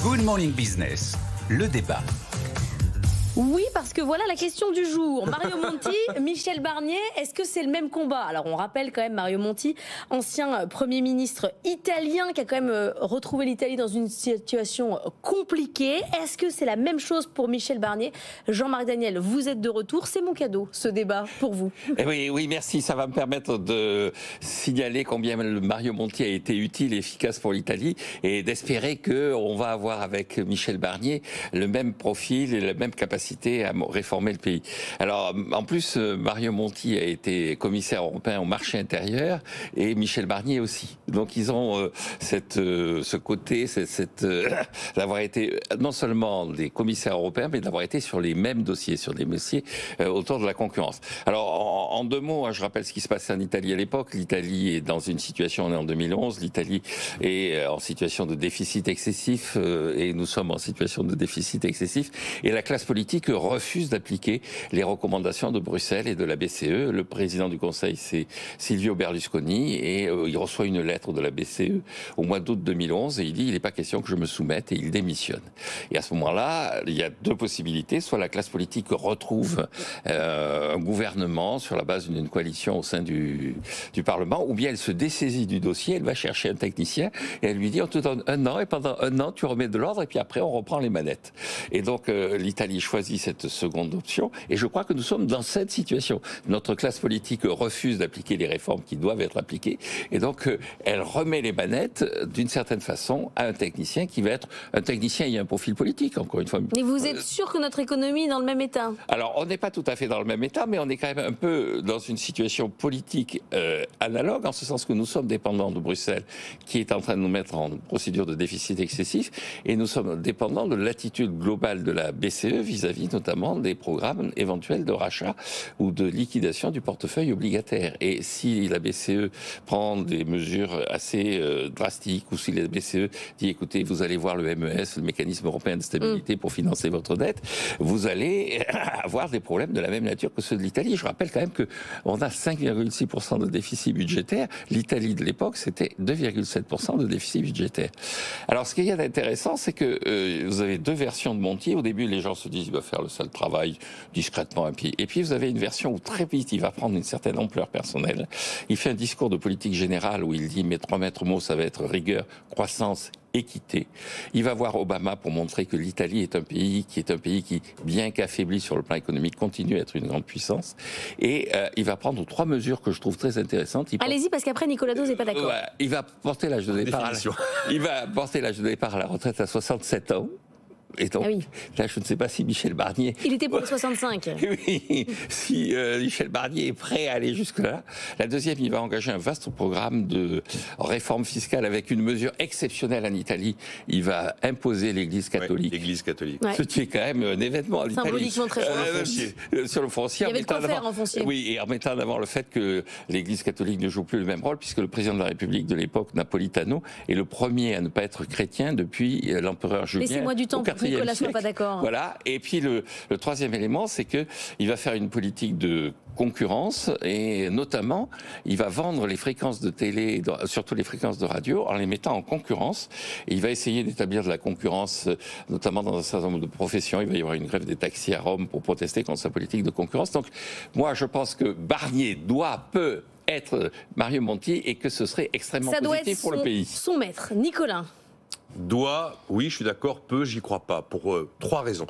Good Morning Business, le débat. Oui, parce que voilà la question du jour. Mario Monti, Michel Barnier, est-ce que c'est le même combat? Alors on rappelle quand même Mario Monti, ancien Premier ministre italien qui a quand même retrouvé l'Italie dans une situation compliquée. Est-ce que c'est la même chose pour Michel Barnier? Jean-Marc Daniel, vous êtes de retour. C'est mon cadeau, ce débat, pour vous. Oui, merci. Ça va me permettre de signaler combien Mario Monti a été utile et efficace pour l'Italie et d'espérer qu'on va avoir avec Michel Barnier le même profil et la même capacité à réformer le pays. Alors, en plus, Mario Monti a été commissaire européen au marché intérieur et Michel Barnier aussi. Donc, ils ont ce côté, d'avoir été non seulement des commissaires européens, mais d'avoir été sur les mêmes dossiers, sur des dossiers autour de la concurrence. Alors, en deux mots, je rappelle ce qui se passait en Italie à l'époque. L'Italie est dans une situation, on est en 2011, l'Italie est en situation de déficit excessif et nous sommes en situation de déficit excessif. Et la classe politique refuse d'appliquer les recommandations de Bruxelles et de la BCE. Le président du Conseil, c'est Silvio Berlusconi, et il reçoit une lettre de la BCE au mois d'août 2011, et il dit il n'est pas question que je me soumette, et il démissionne. Et à ce moment-là, il y a deux possibilités. Soit la classe politique retrouve un gouvernement sur la base d'une coalition au sein du Parlement, ou bien elle se dessaisit du dossier, elle va chercher un technicien, et elle lui dit on te donne un an, et pendant un an, tu remets de l'ordre, et puis après, on reprend les manettes. Et donc, l'Italie choisit cette seconde option, et je crois que nous sommes dans cette situation. Notre classe politique refuse d'appliquer les réformes qui doivent être appliquées, et donc elle remet les manettes d'une certaine façon à un technicien qui va être un technicien ayant un profil politique, encore une fois. Et vous êtes sûr que notre économie est dans le même état? Alors, on n'est pas tout à fait dans le même état, mais on est quand même un peu dans une situation politique analogue, en ce sens que nous sommes dépendants de Bruxelles, qui est en train de nous mettre en procédure de déficit excessif, et nous sommes dépendants de l'attitude globale de la BCE vis-à-vis notamment des programmes éventuels de rachat ou de liquidation du portefeuille obligataire. Et si la BCE prend des mesures assez drastiques, ou si la BCE dit écoutez, vous allez voir le MES, le mécanisme européen de stabilité pour financer votre dette, vous allez avoir des problèmes de la même nature que ceux de l'Italie. Je rappelle quand même qu'on a 5,6% de déficit budgétaire. L'Italie de l'époque, c'était 2,7% de déficit budgétaire. Alors, ce qu'il y a d'intéressant, c'est que vous avez deux versions de Monti. Au début, les gens se disent il va faire le sale travail discrètement, et puis vous avez une version où très vite il va prendre une certaine ampleur personnelle. Il fait un discours de politique générale où il dit mes trois maîtres mots, ça va être rigueur, croissance, équité. Il va voir Obama pour montrer que l'Italie est un pays qui, bien qu'affaibli sur le plan économique, continue à être une grande puissance. Et il va prendre trois mesures que je trouve très intéressantes. Allez-y, parce qu'après Nicolas Dose n'est pas d'accord. Il va porter l'âge de départ. Il va porter l'âge de départ à la retraite à 67 ans. Et donc, là, je ne sais pas si Michel Barnier... Il était pour les 65. Oui, si Michel Barnier est prêt à aller jusque-là. La deuxième, il va engager un vaste programme de réforme fiscale avec une mesure exceptionnelle en Italie. Il va imposer l'Église catholique. Ouais, l'Église catholique. Ce qui est quand même un événement en Italie. Symboliquement très fort. Sur le foncier. Il y avait de quoi faire en foncier. Oui, et en mettant en avant le fait que l'Église catholique ne joue plus le même rôle, puisque le président de la République de l'époque, Napolitano, est le premier à ne pas être chrétien depuis l'empereur Julien. Laissez-moi du temps pour que Nicolas soit pas d'accord. Voilà. Et puis le troisième élément, c'est que il va faire une politique de concurrence, et notamment il va vendre les fréquences de télé, surtout les fréquences de radio, en les mettant en concurrence. Et il va essayer d'établir de la concurrence, notamment dans un certain nombre de professions. Il va y avoir une grève des taxis à Rome pour protester contre sa politique de concurrence. Donc moi, je pense que Barnier peut être Mario Monti, et que ce serait extrêmement positif pour le pays. Son maître, Nicolas. Oui, je suis d'accord, j'y crois pas, pour trois raisons.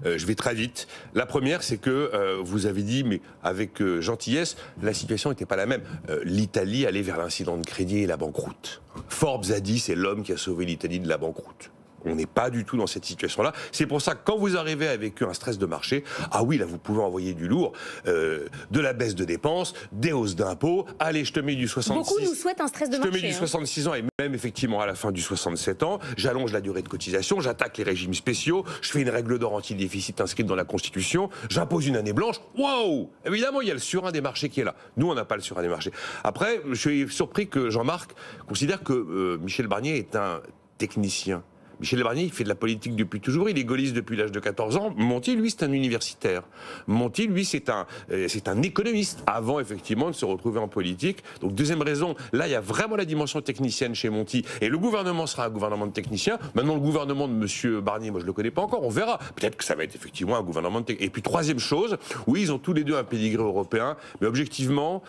Je vais très vite. La première, c'est que vous avez dit, mais avec gentillesse, la situation n'était pas la même. L'Italie allait vers l'incident de crédit et la banqueroute. Forbes a dit, c'est l'homme qui a sauvé l'Italie de la banqueroute. On n'est pas du tout dans cette situation-là. C'est pour ça que quand vous arrivez avec un stress de marché, ah oui, là, vous pouvez envoyer du lourd, de la baisse de dépenses, des hausses d'impôts. Allez, je te mets du 66... Beaucoup nous souhaitent un stress de marché. Je te mets du 66 ans, et même effectivement à la fin du 67 ans. J'allonge la durée de cotisation, j'attaque les régimes spéciaux, je fais une règle d'or anti-déficit inscrite dans la Constitution, j'impose une année blanche. Waouh! Évidemment, il y a le surin des marchés qui est là. Nous, on n'a pas le surin des marchés. Après, je suis surpris que Jean-Marc considère que Michel Barnier est un technicien. Michel Barnier, il fait de la politique depuis toujours, il est gaulliste depuis l'âge de 14 ans. Monti, lui, c'est un universitaire. Monti, lui, c'est un économiste, avant, effectivement, de se retrouver en politique. Donc, deuxième raison, là, il y a vraiment la dimension technicienne chez Monti. Et le gouvernement sera un gouvernement de techniciens. Maintenant, le gouvernement de M. Barnier, moi, je ne le connais pas encore, on verra. Peut-être que ça va être effectivement un gouvernement de techniciens. Et puis, troisième chose, oui, ils ont tous les deux un pédigré européen, mais objectivement,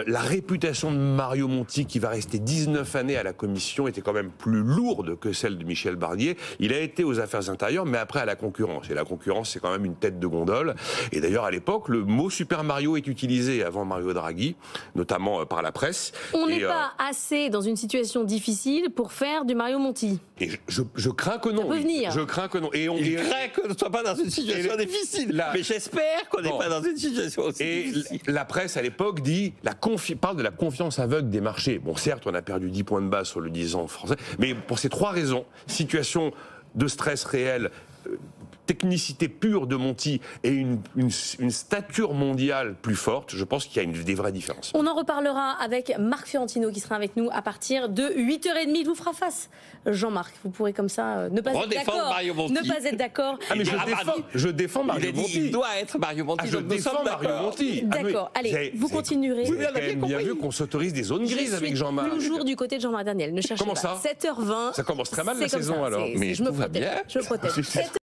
la réputation de Mario Monti, qui va rester 19 années à la Commission, était quand même plus lourde que celle de Michel Barnier. Il a été aux affaires intérieures, mais après à la concurrence. Et la concurrence, c'est quand même une tête de gondole. Et d'ailleurs, à l'époque, le mot Super Mario est utilisé avant Mario Draghi, notamment par la presse. On n'est pas assez dans une situation difficile pour faire du Mario Monti. Et je crains que non. Ça peut venir. Je crains que non. Et on craint qu'on ne soit pas dans une situation difficile. Mais j'espère qu'on n'est pas dans une situation aussi difficile. La presse, à l'époque, parle de la confiance aveugle des marchés. Bon, certes, on a perdu 10 points de base sur le 10 ans français, mais pour ces trois raisons, situation de stress réel, technicité pure de Monti et une stature mondiale plus forte, je pense qu'il y a des vraies différences. On en reparlera avec Marc Fiorentino qui sera avec nous à partir de 8h30. Il vous fera face, Jean-Marc. Vous pourrez comme ça ne pas être d'accord. Ne pas être d'accord. Ah, mais je défends Mario Monti. Il doit être Mario Monti. Je défends Mario Monti. D'accord. Allez, vous continuerez. Vous avez bien vu qu'on s'autorise des zones grises avec Jean-Marc. Toujours du côté de Jean-Marc Daniel. Ne cherchez Comment pas. ça 7h20. Ça commence très mal la saison alors. Mais je me protège. Je me protège.